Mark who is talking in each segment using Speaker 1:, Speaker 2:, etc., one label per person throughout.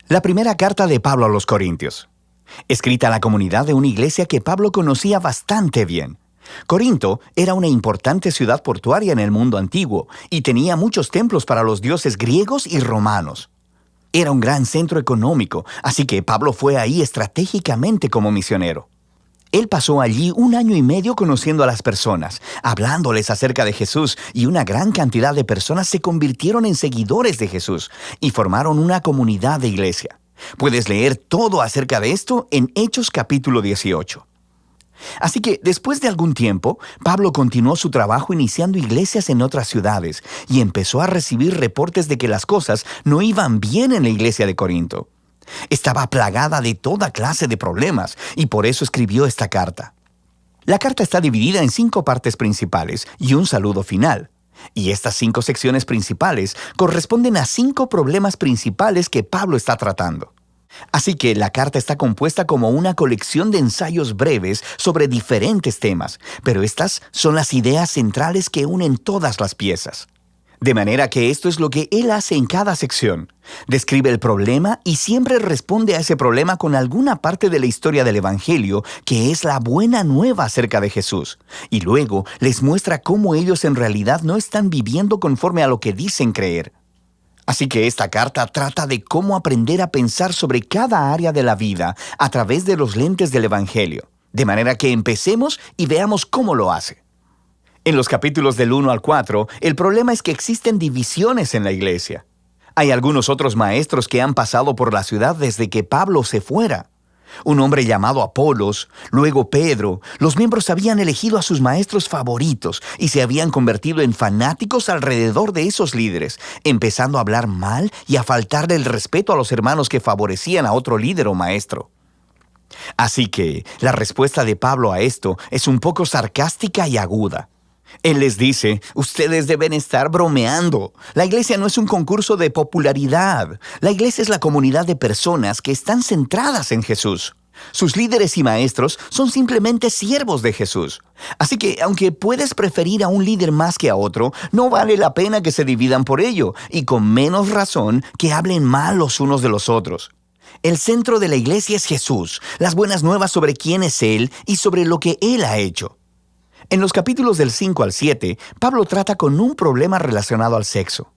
Speaker 1: La primera carta de Pablo a los Corintios, escrita a la comunidad de una iglesia que Pablo conocía bastante bien. Corinto era una importante ciudad portuaria en el mundo antiguo y tenía muchos templos para los dioses griegos y romanos. Era un gran centro económico, así que Pablo fue ahí estratégicamente como misionero. Él pasó allí 1 año y medio conociendo a las personas, hablándoles acerca de Jesús, y una gran cantidad de personas se convirtieron en seguidores de Jesús y formaron una comunidad de iglesia. Puedes leer todo acerca de esto en Hechos capítulo 18. Así que después de algún tiempo, Pablo continuó su trabajo iniciando iglesias en otras ciudades y empezó a recibir reportes de que las cosas no iban bien en la iglesia de Corinto. Estaba plagada de toda clase de problemas y por eso escribió esta carta. La carta está dividida en 5 partes principales y un saludo final. Y estas 5 secciones principales corresponden a 5 problemas principales que Pablo está tratando. Así que la carta está compuesta como una colección de ensayos breves sobre diferentes temas, pero estas son las ideas centrales que unen todas las piezas. De manera que esto es lo que él hace en cada sección. Describe el problema y siempre responde a ese problema con alguna parte de la historia del Evangelio, que es la buena nueva acerca de Jesús. Y luego les muestra cómo ellos en realidad no están viviendo conforme a lo que dicen creer. Así que esta carta trata de cómo aprender a pensar sobre cada área de la vida a través de los lentes del Evangelio. De manera que empecemos y veamos cómo lo hace. En los capítulos del 1 al 4, el problema es que existen divisiones en la iglesia. Hay algunos otros maestros que han pasado por la ciudad desde que Pablo se fuera. Un hombre llamado Apolos, luego Pedro, los miembros habían elegido a sus maestros favoritos y se habían convertido en fanáticos alrededor de esos líderes, empezando a hablar mal y a faltarle el respeto a los hermanos que favorecían a otro líder o maestro. Así que la respuesta de Pablo a esto es un poco sarcástica y aguda. Él les dice, ustedes deben estar bromeando. La iglesia no es un concurso de popularidad. La iglesia es la comunidad de personas que están centradas en Jesús. Sus líderes y maestros son simplemente siervos de Jesús. Así que, aunque puedes preferir a un líder más que a otro, no vale la pena que se dividan por ello, y con menos razón que hablen mal los unos de los otros. El centro de la iglesia es Jesús, las buenas nuevas sobre quién es Él y sobre lo que Él ha hecho. En los capítulos del 5 al 7, Pablo trata con un problema relacionado al sexo.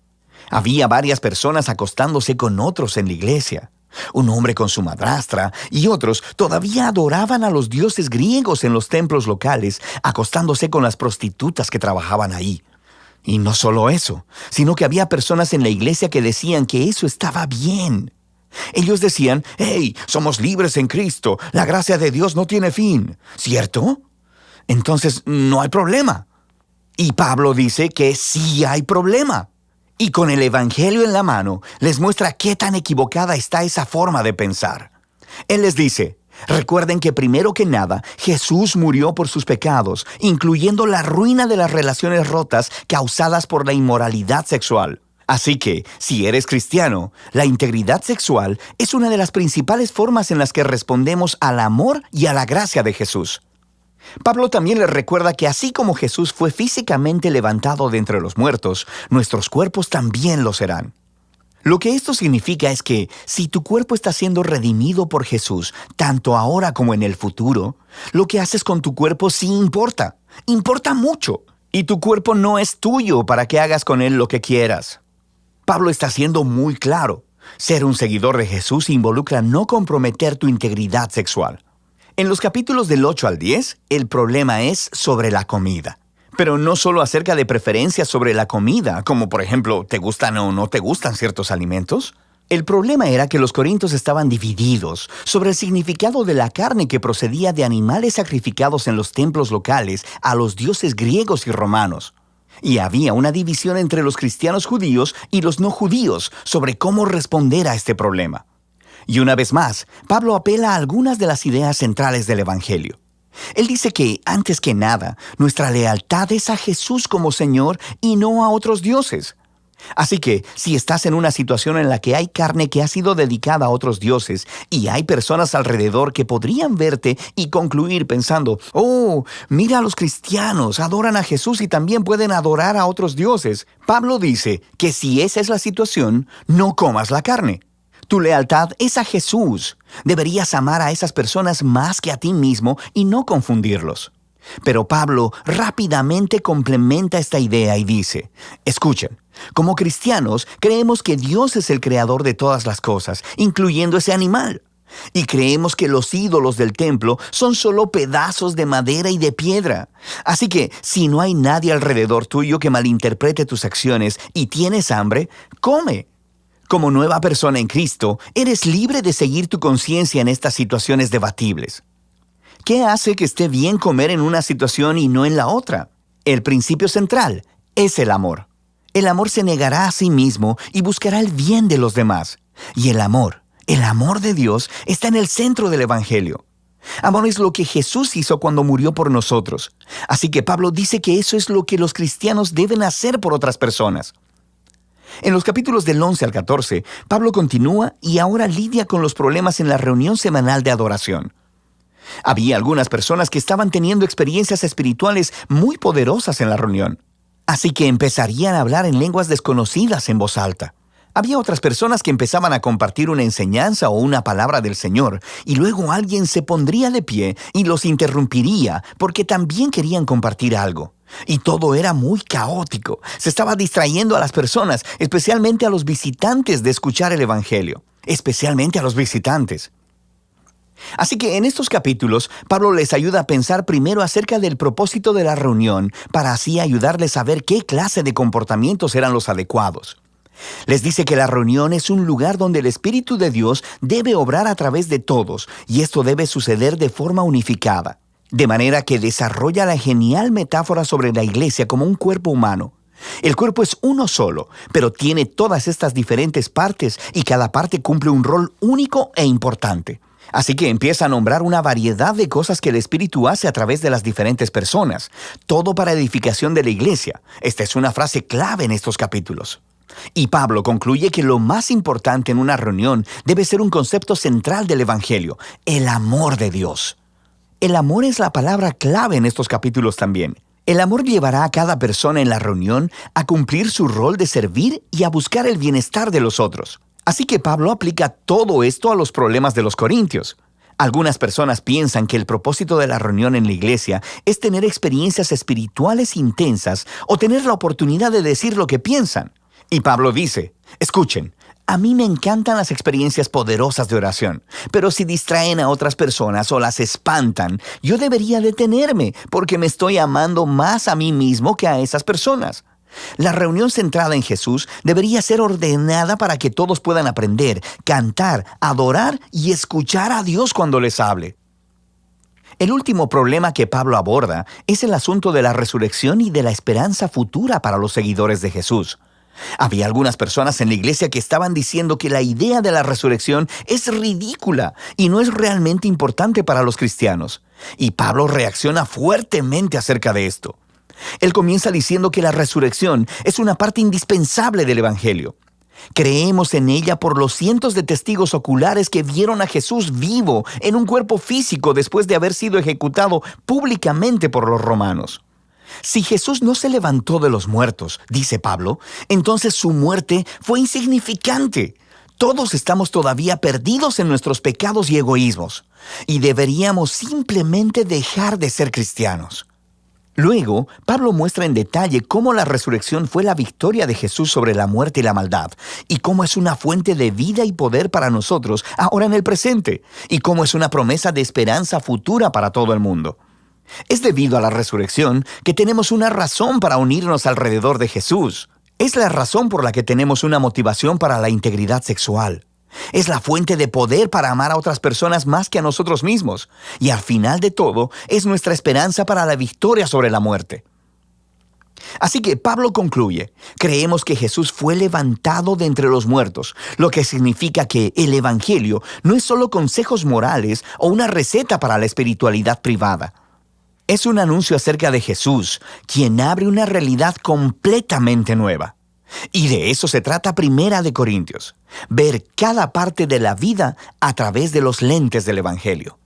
Speaker 1: Había varias personas acostándose con otros en la iglesia. Un hombre con su madrastra y otros todavía adoraban a los dioses griegos en los templos locales, acostándose con las prostitutas que trabajaban ahí. Y no solo eso, sino que había personas en la iglesia que decían que eso estaba bien. Ellos decían, «Hey, somos libres en Cristo, la gracia de Dios no tiene fin», ¿cierto? Entonces no hay problema. Y Pablo dice que sí hay problema. Y con el Evangelio en la mano, les muestra qué tan equivocada está esa forma de pensar. Él les dice, recuerden que primero que nada, Jesús murió por sus pecados, incluyendo la ruina de las relaciones rotas causadas por la inmoralidad sexual. Así que, si eres cristiano, la integridad sexual es una de las principales formas en las que respondemos al amor y a la gracia de Jesús. Pablo también les recuerda que así como Jesús fue físicamente levantado de entre los muertos, nuestros cuerpos también lo serán. Lo que esto significa es que si tu cuerpo está siendo redimido por Jesús, tanto ahora como en el futuro, lo que haces con tu cuerpo sí importa. Importa mucho. Y tu cuerpo no es tuyo para que hagas con él lo que quieras. Pablo está siendo muy claro. Ser un seguidor de Jesús involucra no comprometer tu integridad sexual. En los capítulos del 8 al 10, el problema es sobre la comida. Pero no solo acerca de preferencias sobre la comida, como por ejemplo, ¿te gustan o no te gustan ciertos alimentos? El problema era que los corintios estaban divididos sobre el significado de la carne que procedía de animales sacrificados en los templos locales a los dioses griegos y romanos. Y había una división entre los cristianos judíos y los no judíos sobre cómo responder a este problema. Y una vez más, Pablo apela a algunas de las ideas centrales del Evangelio. Él dice que, antes que nada, nuestra lealtad es a Jesús como Señor y no a otros dioses. Así que, si estás en una situación en la que hay carne que ha sido dedicada a otros dioses y hay personas alrededor que podrían verte y concluir pensando, «Oh, mira a los cristianos, adoran a Jesús y también pueden adorar a otros dioses», Pablo dice que si esa es la situación, no comas la carne. Tu lealtad es a Jesús. Deberías amar a esas personas más que a ti mismo y no confundirlos. Pero Pablo rápidamente complementa esta idea y dice, escuchen, como cristianos creemos que Dios es el creador de todas las cosas, incluyendo ese animal. Y creemos que los ídolos del templo son solo pedazos de madera y de piedra. Así que, si no hay nadie alrededor tuyo que malinterprete tus acciones y tienes hambre, come. Como nueva persona en Cristo, eres libre de seguir tu conciencia en estas situaciones debatibles. ¿Qué hace que esté bien comer en una situación y no en la otra? El principio central es el amor. El amor se negará a sí mismo y buscará el bien de los demás. Y el amor de Dios está en el centro del Evangelio. Amor es lo que Jesús hizo cuando murió por nosotros. Así que Pablo dice que eso es lo que los cristianos deben hacer por otras personas. En los capítulos del 11 al 14, Pablo continúa y ahora lidia con los problemas en la reunión semanal de adoración. Había algunas personas que estaban teniendo experiencias espirituales muy poderosas en la reunión. Así que empezarían a hablar en lenguas desconocidas en voz alta. Había otras personas que empezaban a compartir una enseñanza o una palabra del Señor, y luego alguien se pondría de pie y los interrumpiría porque también querían compartir algo. Y todo era muy caótico. Se estaba distrayendo a las personas, especialmente a los visitantes, de escuchar el Evangelio. Especialmente a los visitantes. Así que en estos capítulos, Pablo les ayuda a pensar primero acerca del propósito de la reunión, para así ayudarles a ver qué clase de comportamientos eran los adecuados. Les dice que la reunión es un lugar donde el Espíritu de Dios debe obrar a través de todos, y esto debe suceder de forma unificada. De manera que desarrolla la genial metáfora sobre la iglesia como un cuerpo humano. El cuerpo es uno solo, pero tiene todas estas diferentes partes y cada parte cumple un rol único e importante. Así que empieza a nombrar una variedad de cosas que el Espíritu hace a través de las diferentes personas, todo para edificación de la iglesia. Esta es una frase clave en estos capítulos. Y Pablo concluye que lo más importante en una reunión debe ser un concepto central del Evangelio, el amor de Dios. El amor es la palabra clave en estos capítulos también. El amor llevará a cada persona en la reunión a cumplir su rol de servir y a buscar el bienestar de los otros. Así que Pablo aplica todo esto a los problemas de los corintios. Algunas personas piensan que el propósito de la reunión en la iglesia es tener experiencias espirituales intensas o tener la oportunidad de decir lo que piensan. Y Pablo dice, escuchen, a mí me encantan las experiencias poderosas de oración, pero si distraen a otras personas o las espantan, yo debería detenerme porque me estoy amando más a mí mismo que a esas personas. La reunión centrada en Jesús debería ser ordenada para que todos puedan aprender, cantar, adorar y escuchar a Dios cuando les hable. El último problema que Pablo aborda es el asunto de la resurrección y de la esperanza futura para los seguidores de Jesús. Había algunas personas en la iglesia que estaban diciendo que la idea de la resurrección es ridícula y no es realmente importante para los cristianos. Y Pablo reacciona fuertemente acerca de esto. Él comienza diciendo que la resurrección es una parte indispensable del Evangelio. Creemos en ella por los cientos de testigos oculares que vieron a Jesús vivo en un cuerpo físico después de haber sido ejecutado públicamente por los romanos. Si Jesús no se levantó de los muertos, dice Pablo, entonces su muerte fue insignificante. Todos estamos todavía perdidos en nuestros pecados y egoísmos, y deberíamos simplemente dejar de ser cristianos. Luego, Pablo muestra en detalle cómo la resurrección fue la victoria de Jesús sobre la muerte y la maldad, y cómo es una fuente de vida y poder para nosotros ahora en el presente, y cómo es una promesa de esperanza futura para todo el mundo. Es debido a la resurrección que tenemos una razón para unirnos alrededor de Jesús. Es la razón por la que tenemos una motivación para la integridad sexual. Es la fuente de poder para amar a otras personas más que a nosotros mismos. Y al final de todo, es nuestra esperanza para la victoria sobre la muerte. Así que Pablo concluye, creemos que Jesús fue levantado de entre los muertos, lo que significa que el Evangelio no es solo consejos morales o una receta para la espiritualidad privada. Es un anuncio acerca de Jesús, quien abre una realidad completamente nueva. Y de eso se trata Primera de Corintios, ver cada parte de la vida a través de los lentes del Evangelio.